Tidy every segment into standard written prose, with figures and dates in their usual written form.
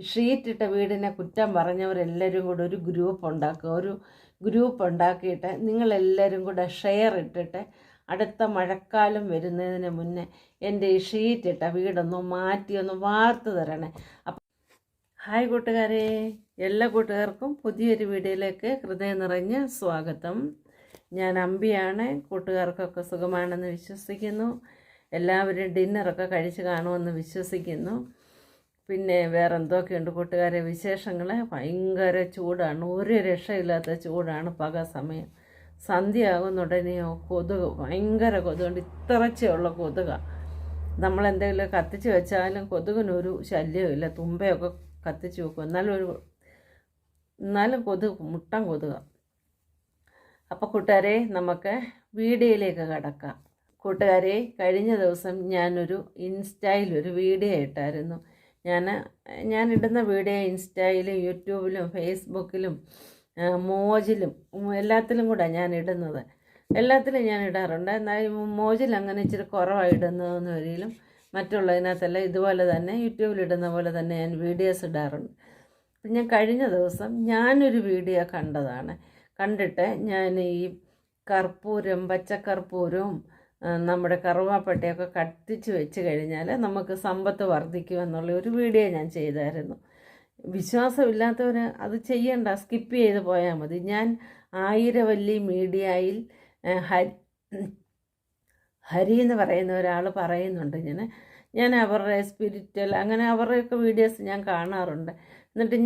ഷീറ്റിട്ട വീടിനെ കുറ്റം പറഞ്ഞവരെല്ലാവരും കൂടെ ഒരു ഗ്രൂപ്പ് ഉണ്ടാക്കുക. ഒരു ഗ്രൂപ്പ് ഉണ്ടാക്കിയിട്ട് നിങ്ങളെല്ലാവരും കൂടെ ഷെയർ ഇട്ടിട്ട് അടുത്ത മഴക്കാലം വരുന്നതിന് മുന്നേ എൻ്റെ ഈ ഷീറ്റിട്ട വീടൊന്ന് മാറ്റിയൊന്ന് വാർത്ത് തരണേ. അപ്പം ഹായ് കൂട്ടുകാരെ, എല്ലാ കൂട്ടുകാർക്കും പുതിയൊരു വീഡിയോയിലേക്ക് ഹൃദയം നിറഞ്ഞ സ്വാഗതം. ഞാൻ അമ്പിയാണ്. കൂട്ടുകാർക്കൊക്കെ സുഖമാണെന്ന് വിശ്വസിക്കുന്നു. എല്ലാവരും ഡിന്നറൊക്കെ കഴിച്ച് കാണുമെന്ന് വിശ്വസിക്കുന്നു. പിന്നെ വേറെ എന്തൊക്കെയുണ്ട് കൂട്ടുകാരെ വിശേഷങ്ങൾ? ഭയങ്കര ചൂടാണ്, ഒരു രക്ഷയില്ലാത്ത ചൂടാണ്. പക സമയം സന്ധ്യയാകുന്നുടനെയോ കൊതുക്, ഭയങ്കര കൊതുകുണ്ട്. ഇത്രച്ചുള്ള കൊതുകാണ്. നമ്മളെന്തെങ്കിലും കത്തിച്ച് വെച്ചാലും കൊതുകിനൊരു ശല്യമില്ല. തുമ്പയൊക്കെ കത്തിച്ച് വെക്കും, എന്നാലും കൊതുക് മുട്ടൻ കൊതുകാണ്. അപ്പോൾ കൂട്ടുകാരെ, നമുക്ക് വീഡിയോയിലേക്ക് കടക്കാം. കൂട്ടുകാരെ, കഴിഞ്ഞ ദിവസം ഞാനൊരു ഇൻസ്റ്റയിലൊരു വീഡിയോ ഇട്ടായിരുന്നു. ഞാനിടുന്ന വീഡിയോ ഇൻസ്റ്റയിലും യൂട്യൂബിലും ഫേസ്ബുക്കിലും മോജിലും എല്ലാത്തിലും കൂടെ ഞാൻ ഇടുന്നത്. എല്ലാത്തിലും ഞാൻ ഇടാറുണ്ട്. എന്നാൽ മോജിൽ അങ്ങനെ ഇച്ചിരി കുറവാണ് ഇടുന്നതെന്ന് വരികയിലും മറ്റുള്ളതിനകത്തെല്ലാം ഇതുപോലെ തന്നെ യൂട്യൂബിലിടുന്ന പോലെ തന്നെ ഞാൻ വീഡിയോസ് ഇടാറുണ്ട്. അപ്പം ഞാൻ കഴിഞ്ഞ ദിവസം ഞാനൊരു വീഡിയോ കണ്ടിട്ട് ഞാൻ ഈ കർപ്പൂരം, പച്ചക്കർപ്പൂരവും നമ്മുടെ കറുവാപ്പട്ടയൊക്കെ കത്തിച്ച് വെച്ച് കഴിഞ്ഞാൽ നമുക്ക് സമ്പത്ത് വർദ്ധിക്കുമെന്നുള്ള ഒരു വീഡിയോ ഞാൻ ചെയ്തായിരുന്നു. വിശ്വാസമില്ലാത്തവർ അത് ചെയ്യണ്ട, സ്കിപ്പ് ചെയ്ത് പോയാൽ മതി. ഞാൻ ആയിരവല്ലി മീഡിയയിൽ ഹരി എന്ന് പറയുന്ന ഒരാൾ പറയുന്നുണ്ട്. ഞാൻ അവരുടെ സ്പിരിച്വൽ അങ്ങനെ അവരുടെയൊക്കെ വീഡിയോസ് ഞാൻ കാണാറുണ്ട്. എന്നിട്ട്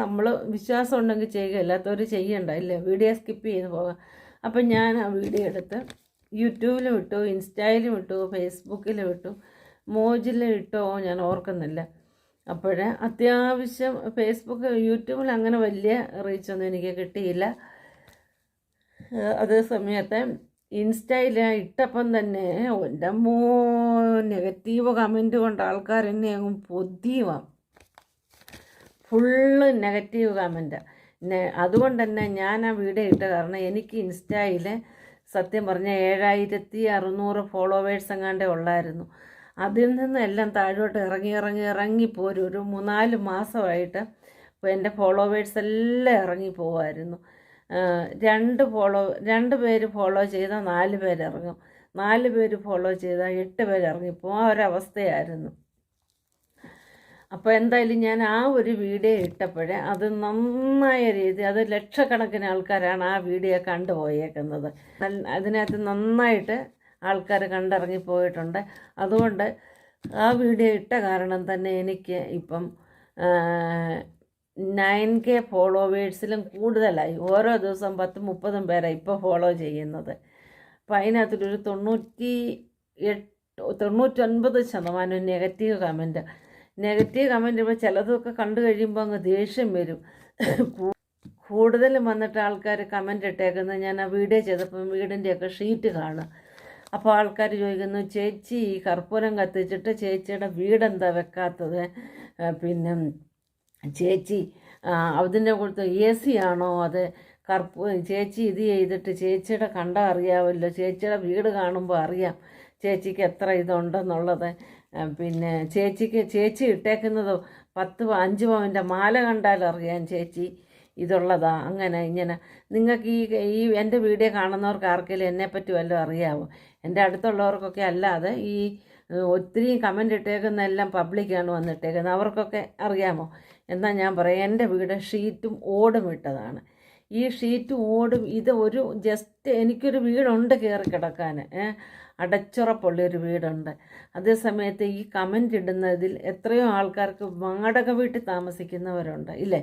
നമ്മൾ വിശ്വാസം ഉണ്ടെങ്കിൽ ചെയ്യുക, അല്ലാത്തവർ ചെയ്യണ്ട, ഇല്ല വീഡിയോ സ്കിപ്പ് ചെയ്ത് പോകാം. അപ്പം ഞാൻ ആ വീഡിയോ എടുത്ത് യൂട്യൂബിലും ഇട്ടു, ഇൻസ്റ്റയിലും ഇട്ടു, ഫേസ്ബുക്കിലും ഇട്ടു, മോജിലും ഇട്ടോ ഞാൻ ഓർക്കുന്നില്ല. അപ്പോൾ അത്യാവശ്യം യൂട്യൂബിൽ അങ്ങനെ വലിയ റീച്ചൊന്നും എനിക്ക് കിട്ടിയില്ല. അതേ സമയത്ത് ഇൻസ്റ്റയിൽ ഇട്ടപ്പം തന്നെ എൻ്റെ നെഗറ്റീവ് കമൻറ്റ് കൊണ്ട് ആൾക്കാർ എന്നെ അങ്ങ് പൊതിയുവാം. Full negative comment. അതുകൊണ്ട് തന്നെ ഞാൻ ആ വീഡിയോ ഇട്ട കാരണം എനിക്ക് ഇൻസ്റ്റയിൽ സത്യം പറഞ്ഞാൽ 7600 ഫോളോവേഴ്സ് എങ്ങാണ്ടേ ഉള്ളായിരുന്നു. അതിൽ നിന്ന് എല്ലാം താഴോട്ട് ഇറങ്ങിപ്പോരും. ഒരു 3-4 മാസമായിട്ട് ഇപ്പോൾ എൻ്റെ ഫോളോവേഴ്സ് എല്ലാം ഇറങ്ങിപ്പോവായിരുന്നു. 2 പേര് ഫോളോ ചെയ്താൽ 4 പേര് ഇറങ്ങും, 4 പേര് ഫോളോ ചെയ്താൽ 8 പേര് ഇറങ്ങിപ്പോവും. ആ ഒരവസ്ഥയായിരുന്നു. അപ്പോൾ എന്തായാലും ഞാൻ ആ ഒരു വീഡിയോ ഇട്ടപ്പോഴേ അത് നന്നായ രീതി, അത് ലക്ഷക്കണക്കിന് ആൾക്കാരാണ് ആ വീഡിയോ കണ്ടുപോയേക്കുന്നത്. അതിനകത്ത് നന്നായിട്ട് ആൾക്കാർ കണ്ടിറങ്ങിപ്പോയിട്ടുണ്ട്. അതുകൊണ്ട് ആ വീഡിയോ ഇട്ട കാരണം തന്നെ എനിക്ക് ഇപ്പം 9K ഫോളോവേഴ്സിലും കൂടുതലായി. ഓരോ ദിവസം 10-30 പേരാണ് ഇപ്പോൾ ഫോളോ ചെയ്യുന്നത്. അപ്പം അതിനകത്തൊരു 99% നെഗറ്റീവ് കമൻറ്റ്. ഇപ്പോൾ ചിലതൊക്കെ കണ്ടു കഴിയുമ്പോൾ അങ്ങ് ദേഷ്യം വരും. കൂടുതലും വന്നിട്ട് ആൾക്കാർ കമൻ്റ് ഇട്ടേക്കുന്നത് ഞാൻ ആ വീഡിയോ ചെയ്തപ്പം വീടിൻ്റെയൊക്കെ ഷീറ്റ് കാണും. അപ്പോൾ ആൾക്കാർ ചോദിക്കുന്നു, ചേച്ചി ഈ കർപ്പൂരം കത്തിച്ചിട്ട് ചേച്ചിയുടെ വീടെന്താ വെക്കാത്തത്? പിന്നെ ചേച്ചി അതിൻ്റെ കൊടുത്ത് AC ആണോ അത്? ചേച്ചി ഇത് ചെയ്തിട്ട് ചേച്ചിയുടെ കണ്ടാൽ അറിയാമല്ലോ, ചേച്ചിയുടെ വീട് കാണുമ്പോൾ അറിയാം ചേച്ചിക്ക് എത്ര ഇതുണ്ടെന്നുള്ളത്. പിന്നെ ചേച്ചി ഇട്ടേക്കുന്നതോ 5 പവൻ്റെ മാല കണ്ടാൽ അറിയാം ചേച്ചി ഇതുള്ളതാ. അങ്ങനെ ഇങ്ങനെ നിങ്ങൾക്ക് ഈ എൻ്റെ വീഡിയോ കാണുന്നവർക്ക് ആർക്കെങ്കിലും എന്നെപ്പറ്റി വല്ലതും അറിയാമോ? എൻ്റെ അടുത്തുള്ളവർക്കൊക്കെ അല്ലാതെ ഈ ഒത്തിരി കമൻ്റ് ഇട്ടേക്കുന്നതെല്ലാം പബ്ലിക്കാണ് വന്നിട്ടേക്കുന്നത്, അവർക്കൊക്കെ അറിയാമോ? എന്നാൽ ഞാൻ പറയാം, എൻ്റെ വീട് ഷീറ്റും ഓടും ഇട്ടതാണ്. ഈ ഷീറ്റും ഓടും ഇത് ഒരു ജസ്റ്റ് എനിക്കൊരു വീടുണ്ട് കയറി കിടക്കാൻ, അടച്ചുറപ്പുള്ളൊരു വീടുണ്ട്. അതേസമയത്ത് ഈ കമൻ്റ് ഇടുന്നതിൽ എത്രയോ ആൾക്കാർക്ക് വാടക വീട്ടിൽ താമസിക്കുന്നവരുണ്ട്, ഇല്ലേ?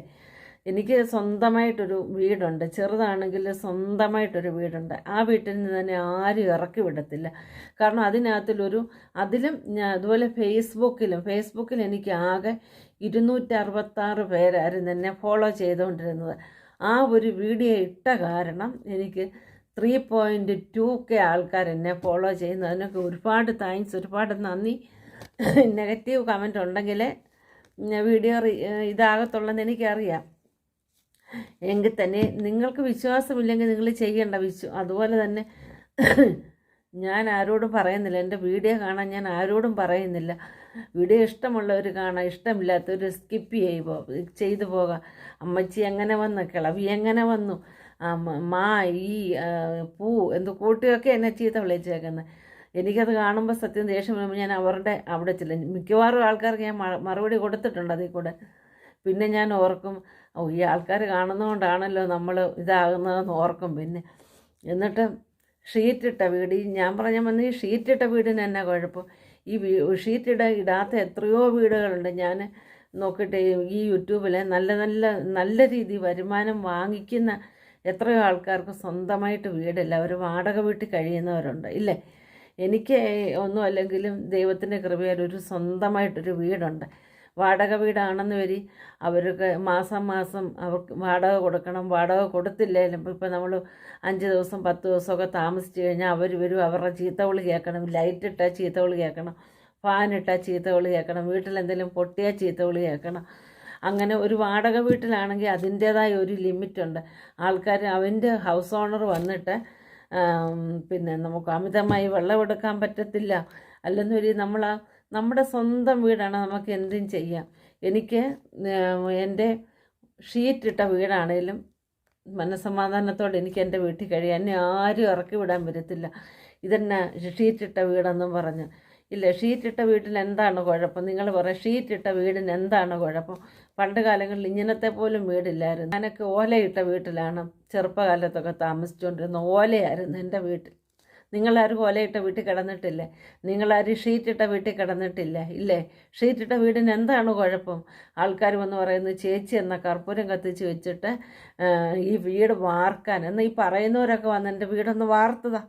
എനിക്ക് സ്വന്തമായിട്ടൊരു വീടുണ്ട്, ചെറുതാണെങ്കിൽ സ്വന്തമായിട്ടൊരു വീടുണ്ട്. ആ വീട്ടിൽ നിന്ന് തന്നെ ആരും ഇറക്കി വിടത്തില്ല. കാരണം അതിലും അതുപോലെ ഫേസ്ബുക്കിൽ എനിക്ക് ആകെ 266 പേരായിരുന്നു എന്നെ ഫോളോ ചെയ്തുകൊണ്ടിരുന്നത്. ആ ഒരു വീഡിയോ ഇട്ട കാരണം എനിക്ക് 3.2K ആൾക്കാർ എന്നെ ഫോളോ ചെയ്യുന്നു. അതിനൊക്കെ ഒരുപാട് താങ്ക്സ്, ഒരുപാട് നന്ദി. നെഗറ്റീവ് കമൻ്റ് ഉണ്ടെങ്കിൽ വീഡിയോ ഇതാകത്തുള്ളതെന്ന് എനിക്കറിയാം. എങ്കിൽ തന്നെ നിങ്ങൾക്ക് വിശ്വാസമില്ലെങ്കിൽ നിങ്ങൾ ചെയ്യേണ്ട. അതുപോലെ തന്നെ ഞാൻ ആരോടും പറയുന്നില്ല, എൻ്റെ വീഡിയോ കാണാൻ ഞാൻ ആരോടും പറയുന്നില്ല. വീഡിയോ ഇഷ്ടമുള്ളവർ കാണാം, ഇഷ്ടമില്ലാത്തവർ സ്കിപ്പ് ചെയ്തു പോകാം. അമ്മച്ചി എങ്ങനെ വന്നു, കിളവി എങ്ങനെ വന്നു, മാ ഈ പൂ എന്ത് കൂട്ടിയൊക്കെ എന്നെ ചീത്ത വിളിച്ചേക്കുന്നത്. എനിക്കത് കാണുമ്പോൾ സത്യം ദേഷ്യം വരുമ്പോൾ ഞാൻ അവരുടെ അവിടെ ചെല്ലും. മിക്കവാറും ആൾക്കാർക്ക് ഞാൻ മറുപടി കൊടുത്തിട്ടുണ്ട് അതിൽ കൂടെ. പിന്നെ ഞാൻ ഓർക്കും, ഈ ആൾക്കാർ കാണുന്നതുകൊണ്ടാണല്ലോ നമ്മൾ ഇതാകുന്നതെന്ന് ഓർക്കും. പിന്നെ എന്നിട്ട് ഷീറ്റിട്ട വീട്, ഞാൻ പറഞ്ഞ വന്ന് ഈ ഷീറ്റിട്ട വീടിന് എന്നാ കുഴപ്പം? ഈ ഇടാത്ത എത്രയോ വീടുകളുണ്ട്. ഞാൻ നോക്കിയിട്ട് ഈ യൂട്യൂബിൽ നല്ല രീതി വരുമാനം വാങ്ങിക്കുന്ന എത്രയോ ആൾക്കാർക്ക് സ്വന്തമായിട്ട് വീടില്ല, അവർ വാടക വീട്ടിൽ കഴിയുന്നവരുണ്ട്, ഇല്ലേ? എനിക്ക് ഒന്നും അല്ലെങ്കിലും ദൈവത്തിൻ്റെ കൃപയാൽ ഒരു സ്വന്തമായിട്ടൊരു വീടുണ്ട്. വാടക വീടാണെന്ന് വരി അവർക്ക് മാസം അവർക്ക് വാടക കൊടുക്കണം. വാടക കൊടുത്തില്ലേലും ഇപ്പം നമ്മൾ 5 ദിവസം 10 ദിവസമൊക്കെ താമസിച്ച് കഴിഞ്ഞാൽ അവർ വരും, അവരുടെ ചീത്തവിളി കേൾക്കണം. ലൈറ്റ് ഇട്ടാൽ ചീത്തവിളി കേൾക്കണം, ഫാൻ ഇട്ടാൽ ചീത്തവിളി കേൾക്കണം, വീട്ടിലെന്തെങ്കിലും പൊട്ടിയാൽ ചീത്തവിളി കേൾക്കണം. അങ്ങനെ ഒരു വാടക വീട്ടിലാണെങ്കിൽ അതിൻ്റേതായ ഒരു ലിമിറ്റുണ്ട്. ആൾക്കാർ അവൻ്റെ ഹൗസ് ഓണർ വന്നിട്ട് പിന്നെ നമുക്ക് അമിതമായി വെള്ളമെടുക്കാൻ പറ്റത്തില്ല. അല്ലെന്ന് വരി നമ്മുടെ സ്വന്തം വീടാണ്, നമുക്ക് എന്തും ചെയ്യാം. എനിക്ക് എൻ്റെ ഷീറ്റിട്ട വീടാണേലും മനസ്സമാധാനത്തോടെ എനിക്ക് എൻ്റെ വീട്ടിൽ കഴിയാം. എന്നെ ആരും ഇറക്കി വിടാൻ പറ്റത്തില്ല. ഇതെന്നെ ഷീറ്റിട്ട വീടെന്നും പറഞ്ഞ്. ഇല്ല, ഷീറ്റിട്ട വീട്ടിൽ എന്താണ് കുഴപ്പം? നിങ്ങൾ പറയാം, ഷീറ്റിട്ട വീടിന് എന്താണ് കുഴപ്പം? പണ്ട് കാലങ്ങളിൽ ഇങ്ങനത്തെ പോലും വീടില്ലായിരുന്നു. ഞാനൊക്കെ ഓലയിട്ട വീട്ടിലാണ് ചെറുപ്പകാലത്തൊക്കെ താമസിച്ചുകൊണ്ടിരുന്ന. ഓലയായിരുന്നു എൻ്റെ വീട്ടിൽ. നിങ്ങളാരും ഓലയിട്ട വീട്ടിൽ കിടന്നിട്ടില്ലേ? നിങ്ങളാരും ഷീറ്റിട്ട വീട്ടിൽ കിടന്നിട്ടില്ലേ? ഇല്ലേ? ഷീറ്റിട്ട വീടിന് എന്താണ് കുഴപ്പം? ആൾക്കാർ വന്ന് പറയുന്നത്, ചേച്ചി എന്ന കർപ്പൂരം കത്തിച്ച് വെച്ചിട്ട് ഈ വീട് വാർക്കാൻ എന്ന് ഈ പറയുന്നവരൊക്കെ വന്ന് എൻ്റെ വീടൊന്ന് വാർത്തതാ.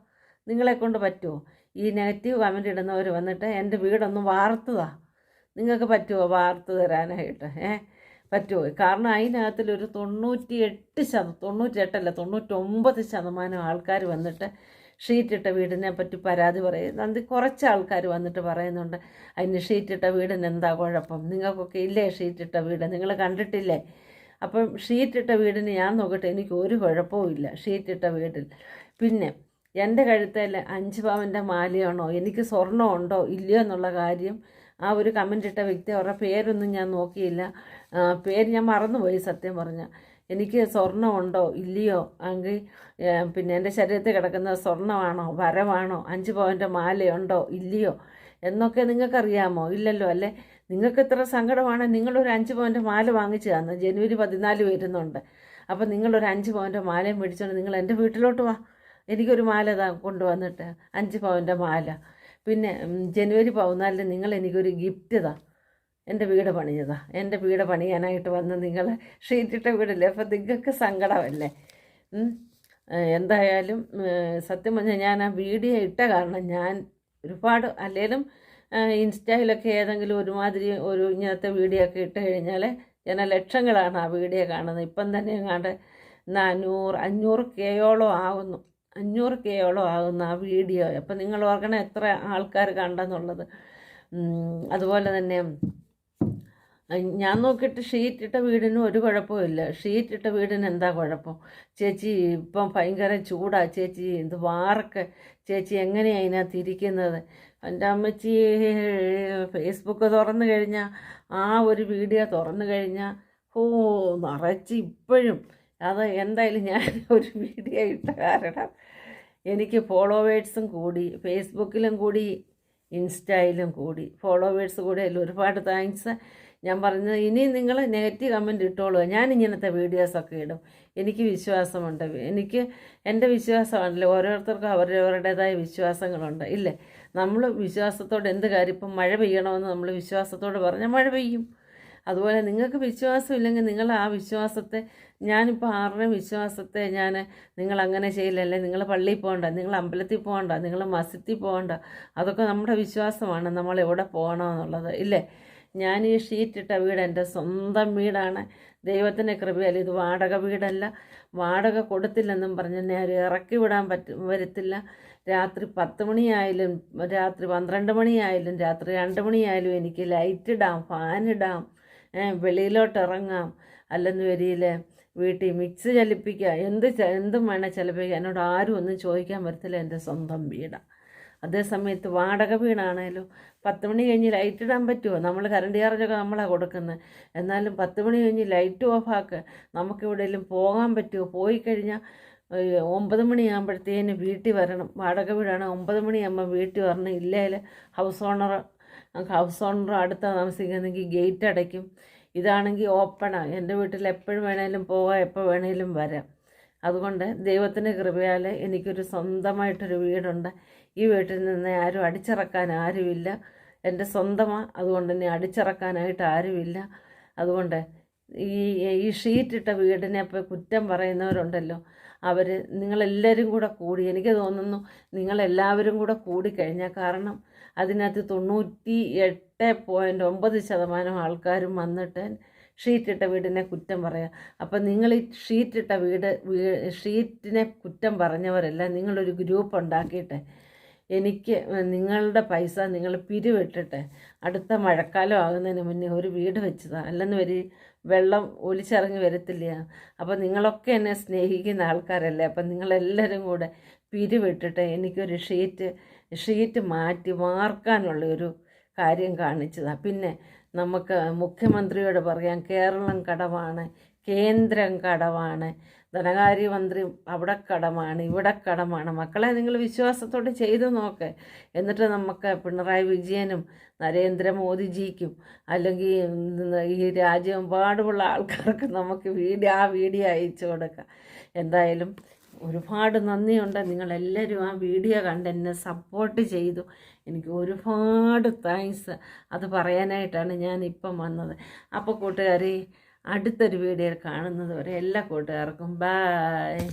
നിങ്ങളെക്കൊണ്ട് പറ്റുമോ? ഈ നെഗറ്റീവ് കമൻ്റ് ഇടുന്നവർ വന്നിട്ട് എൻ്റെ വീടൊന്ന് വാർത്തതാ. നിങ്ങൾക്ക് പറ്റുമോ വാർത്ത് തരാനായിട്ട്? പറ്റുമോ? കാരണം അതിനകത്തിലൊരു 99% ആൾക്കാർ വന്നിട്ട് ഷീറ്റിട്ട വീടിനെ പറ്റി പരാതി പറയും. അത് കുറച്ച് ആൾക്കാർ വന്നിട്ട് പറയുന്നുണ്ട്, അതിന് ഷീറ്റിട്ട വീടിന് എന്താ കുഴപ്പം? നിങ്ങൾക്കൊക്കെ ഇല്ലേ ഷീറ്റിട്ട വീട്? നിങ്ങൾ കണ്ടിട്ടില്ലേ? അപ്പം ഷീറ്റിട്ട വീടിന് ഞാൻ നോക്കട്ടെ, എനിക്ക് ഒരു കുഴപ്പവും ഇല്ല ഷീറ്റിട്ട വീട്ടിൽ. പിന്നെ എൻ്റെ കഴുത്തിൽ 5 പവൻ്റെ മാലയാണോ, എനിക്ക് സ്വർണ്ണമുണ്ടോ ഇല്ലയോ എന്നുള്ള കാര്യം ആ ഒരു കമൻ്റ് ഇട്ട വ്യക്തി, അവരുടെ പേരൊന്നും ഞാൻ നോക്കിയില്ല. പേര് ഞാൻ മറന്നുപോയി സത്യം പറഞ്ഞാൽ. എനിക്ക് സ്വർണ്ണമുണ്ടോ ഇല്ലയോ, എങ്കിൽ പിന്നെ എൻ്റെ ശരീരത്തിൽ കിടക്കുന്ന സ്വർണ്ണമാണോ വരവാണോ, 5 പവൻ്റെ മാലയുണ്ടോ ഇല്ലയോ എന്നൊക്കെ നിങ്ങൾക്കറിയാമോ? ഇല്ലല്ലോ, അല്ലേ? നിങ്ങൾക്ക് ഇത്ര സങ്കടമാണ്, നിങ്ങളൊരു 5 പവൻ്റെ മാല വാങ്ങിച്ചു തന്നു. ജനുവരി 14 വരുന്നുണ്ട്. അപ്പം നിങ്ങളൊരു 5 പവൻ്റെ മാലയും മേടിച്ചുകൊണ്ട് നിങ്ങൾ എൻ്റെ വീട്ടിലോട്ട് വാ. എനിക്കൊരു മാല കൊണ്ടുവന്നിട്ട് 5 പവൻ്റെ മാല. പിന്നെ ജനുവരി 14 നിങ്ങൾ എനിക്കൊരു ഗിഫ്റ്റ് എൻ്റെ വീട് പണിഞ്ഞതാ. എൻ്റെ വീട് പണിയാനായിട്ട് വന്ന് നിങ്ങൾ ഷീറ്റിട്ട വീടല്ലേ? അപ്പം നിങ്ങൾക്ക് സങ്കടമല്ലേ? എന്തായാലും സത്യം പറഞ്ഞാൽ ഞാൻ ആ വീഡിയോ ഇട്ട കാരണം ഞാൻ ഒരുപാട്, അല്ലെങ്കിലും ഇൻസ്റ്റയിലൊക്കെ ഏതെങ്കിലും ഒരുമാതിരി ഇങ്ങനത്തെ വീഡിയോ ഒക്കെ ഇട്ട് കഴിഞ്ഞാൽ ലക്ഷങ്ങളാണ് ആ വീഡിയോ കാണുന്നത്. ഇപ്പം തന്നെ എങ്ങാണ്ട് 500Kയോളം ആകുന്നു. 500Kയോളം ആകുന്ന ആ വീഡിയോ. അപ്പം നിങ്ങൾ ഓർക്കണം എത്ര ആൾക്കാർ കണ്ടെന്നുള്ളത്. അതുപോലെ തന്നെ ഞാൻ നോക്കിയിട്ട് ഷീറ്റിട്ട വീടിനും ഒരു കുഴപ്പമില്ല. ഷീറ്റിട്ട വീടിന് എന്താ കുഴപ്പം? ചേച്ചി ഇപ്പം ഭയങ്കര ചൂടാ ചേച്ചി, ഇത് വാറൊക്കെ ചേച്ചി എങ്ങനെയാണ് അതിനകത്ത് ഇരിക്കുന്നത്? എൻ്റെ അമ്മച്ചി ഫേസ്ബുക്ക് തുറന്നു കഴിഞ്ഞാൽ, ആ ഒരു വീഡിയോ തുറന്നു കഴിഞ്ഞാൽ നിറച്ച് ഇപ്പോഴും അത്. എന്തായാലും ഞാൻ ഒരു വീഡിയോ ഇട്ട കാരണം എനിക്ക് ഫോളോവേഴ്സും കൂടി, ഫേസ്ബുക്കിലും കൂടി ഇൻസ്റ്റയിലും കൂടി ഫോളോവേഴ്സ് കൂടി. അതിൽ ഒരുപാട് താങ്ക്സ്. ഞാൻ പറഞ്ഞത്, ഇനി നിങ്ങൾ നെഗറ്റീവ് കമൻറ്റ് ഇട്ടോളൂ, ഞാൻ ഇങ്ങനത്തെ വീഡിയോസൊക്കെ ഇടും. എനിക്ക് വിശ്വാസമുണ്ട്. എനിക്ക് എൻ്റെ വിശ്വാസമാണല്ലോ, ഓരോരുത്തർക്കും അവരവരുടേതായ വിശ്വാസങ്ങളുണ്ട്, ഇല്ലേ? നമ്മൾ വിശ്വാസത്തോടെ എന്ത് കാര്യം, ഇപ്പം മഴ പെയ്യണമെന്ന് നമ്മൾ വിശ്വാസത്തോട് പറഞ്ഞാൽ മഴ പെയ്യും. അതുപോലെ നിങ്ങൾക്ക് വിശ്വാസമില്ലെങ്കിൽ നിങ്ങൾ ആ വിശ്വാസത്തെ, ഞാനിപ്പോൾ ആരുടെയും വിശ്വാസത്തെ നിങ്ങളങ്ങനെ ചെയ്യില്ലല്ലേ, നിങ്ങൾ പള്ളിയിൽ പോകണ്ട, നിങ്ങൾ അമ്പലത്തിൽ പോകണ്ട, നിങ്ങൾ മസ്ജിദിൽ പോകണ്ട, അതൊക്കെ നമ്മുടെ വിശ്വാസമാണ്, നമ്മൾ എവിടെ പോകണമെന്നുള്ളത്, ഇല്ലേ? ഞാൻ ഈ ഷീറ്റിട്ട വീട് എൻ്റെ സ്വന്തം വീടാണ്. ദൈവത്തിൻ്റെ കൃപയാൽ ഇത് വാടക വീടല്ല. വാടക കൊടുത്തില്ലെന്നും പറഞ്ഞ് എന്നെ ആരും ഇറക്കി വിടാൻ വരത്തില്ല. രാത്രി 10 മണിയായാലും, രാത്രി 12 മണിയായാലും, രാത്രി 2 മണിയായാലും എനിക്ക് ലൈറ്റ് ഇടാം, ഫാനിടാം, വെളിയിലോട്ട് ഇറങ്ങാം. അല്ലെന്ന് വരിയിൽ വീട്ടിൽ മിക്സ് ചലിപ്പിക്കുക, എന്തും വേണേൽ ചലിപ്പിക്കുക. എന്നോട് ആരും ഒന്നും ചോദിക്കാൻ പറ്റത്തില്ല. എൻ്റെ സ്വന്തം വീടാണ്. അതേസമയത്ത് വാടക വീടാണേലും 10 മണി കഴിഞ്ഞ് ലൈറ്റ് ഇടാൻ പറ്റുമോ? നമ്മൾ കറണ്ട് ചാർജൊക്കെ നമ്മളാണ് കൊടുക്കുന്നത്. എന്നാലും 10 മണി കഴിഞ്ഞ് ലൈറ്റ് ഓഫാക്കുക. നമുക്ക് എവിടെയെങ്കിലും പോകാൻ പറ്റുമോ? പോയി കഴിഞ്ഞാൽ 9 മണിയാകുമ്പോഴത്തേന് വീട്ടിൽ വരണം. വാടക വീടാണ്. 9 മണിയാകുമ്പോൾ വീട്ടിൽ വരണം. ഇല്ലെങ്കിൽ ഹൗസ് ഓണർ അടുത്താണ് താമസിക്കുന്നെങ്കിൽ ഗേറ്റ് അടയ്ക്കും. ഇതാണെങ്കിൽ ഓപ്പണാണ്. എൻ്റെ വീട്ടിൽ എപ്പോഴും വേണേലും പോകാം, എപ്പോൾ വേണേലും വരാം. അതുകൊണ്ട് ദൈവത്തിൻ്റെ കൃപയാൽ എനിക്കൊരു സ്വന്തമായിട്ടൊരു വീടുണ്ട്. ഈ വീട്ടിൽ നിന്ന് ആരും അടിച്ചിറക്കാൻ ആരുമില്ല. എൻ്റെ സ്വന്തമാണ്. അതുകൊണ്ട് തന്നെ അടിച്ചിറക്കാനായിട്ട് ആരുമില്ല. അതുകൊണ്ട് ഈ ഷീറ്റിട്ട വീടിനെ ഇപ്പോൾ കുറ്റം പറയുന്നവരുണ്ടല്ലോ, അവർ നിങ്ങളെല്ലാവരും കൂടെ കൂടി, എനിക്ക് തോന്നുന്നു നിങ്ങളെല്ലാവരും കൂടെ കൂടിക്കഴിഞ്ഞാൽ, കാരണം അതിനകത്ത് 98.9% ആൾക്കാരും വന്നിട്ട് ഷീറ്റിട്ട വീടിനെ കുറ്റം പറയാം. അപ്പം നിങ്ങൾ ഈ ഷീറ്റിട്ട ഷീറ്റിനെ കുറ്റം പറഞ്ഞവരല്ല, നിങ്ങളൊരു ഗ്രൂപ്പ് ഉണ്ടാക്കിയിട്ട് എനിക്ക് നിങ്ങളുടെ പൈസ നിങ്ങൾ പിരിവിട്ടിട്ട് അടുത്ത മഴക്കാലം ആകുന്നതിന് മുന്നേ ഒരു വീട് വെച്ചതാണ്. അല്ലെന്ന് വെള്ളം ഒലിച്ചിറങ്ങി വരത്തില്ല. അപ്പം നിങ്ങളൊക്കെ എന്നെ സ്നേഹിക്കുന്ന ആൾക്കാരല്ലേ. അപ്പം നിങ്ങളെല്ലാവരും കൂടെ പിരിവിട്ടിട്ട് എനിക്കൊരു ഷീറ്റ് മാറ്റി വാർക്കാനുള്ള ഒരു കാര്യം കാണിച്ചതാണ്. പിന്നെ നമുക്ക് മുഖ്യമന്ത്രിയോട് പറയാം, കേരളം കടമാണ്, കേന്ദ്രം കടമാണ്, ധനകാര്യമന്ത്രി അവിടെ കടമാണ്, ഇവിടെ കടമാണ്. മക്കളെ, നിങ്ങൾ വിശ്വാസത്തോടെ ചെയ്തു നോക്ക്. എന്നിട്ട് നമുക്ക് പിണറായി വിജയനും നരേന്ദ്രമോദിജിക്കും അല്ലെങ്കിൽ ഈ രാജ്യമെമ്പാടുമുള്ള ആൾക്കാർക്ക് നമുക്ക് വീഡിയോ അയച്ചു കൊടുക്കാം. എന്തായാലും ഒരുപാട് നന്ദിയുണ്ട്. നിങ്ങളെല്ലാവരും ആ വീഡിയോ കണ്ട് എന്നെ സപ്പോർട്ട് ചെയ്തു. എനിക്ക് ഒരുപാട് താങ്ക്സ്. അത് പറയാനായിട്ടാണ് ഞാൻ ഇപ്പം വന്നത്. അപ്പോൾ കൂട്ടുകാരെ, അടുത്തൊരു വീഡിയോയിൽ കാണുന്നത് വരെ എല്ലാ കൂട്ടുകാർക്കും ബായ്.